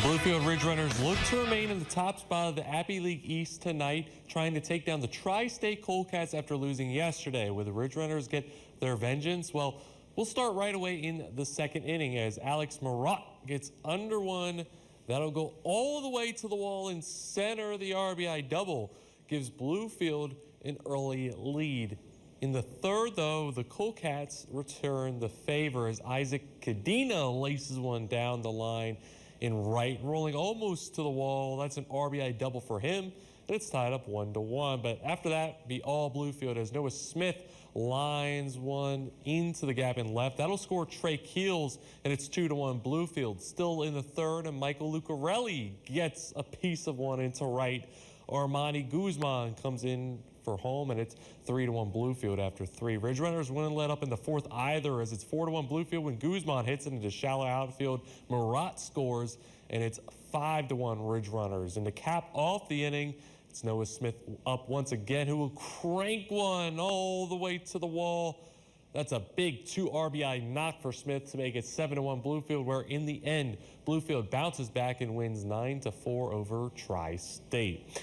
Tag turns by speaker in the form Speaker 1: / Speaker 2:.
Speaker 1: Bluefield Ridge Runners look to remain in the top spot of the Appy League East tonight, trying to take down the Tri-State Coldcats after losing yesterday. Will the Ridge Runners get their vengeance? Well, we'll start right away in the second inning as Alex Marat gets under one. That'll go all the way to the wall in center. The RBI double gives Bluefield an early lead. In the third, though, the Coldcats return the favor as Isaac Cadena laces one down the line in right, rolling almost to the wall. That's an RBI double for him, and it's tied up 1-1. But after that, be all Bluefield as Noah Smith lines one into the gap in left. That'll score Trey Keels, and it's 2-1 Bluefield. Still in the third, and Michael Lucarelli gets a piece of one into right. Armani Guzman comes in for home, and it's 3-1 Bluefield after three. Ridge Runners wouldn't let up in the fourth either as it's 4-1 Bluefield when Guzman hits it into shallow outfield. Marat scores, and it's 5-1 Ridge Runners. And to cap off the inning, it's Noah Smith up once again, who will crank one all the way to the wall. That's a big 2 RBI knock for Smith to make it 7-1 Bluefield, where in the end, Bluefield bounces back and wins 9-4 over Tri-State.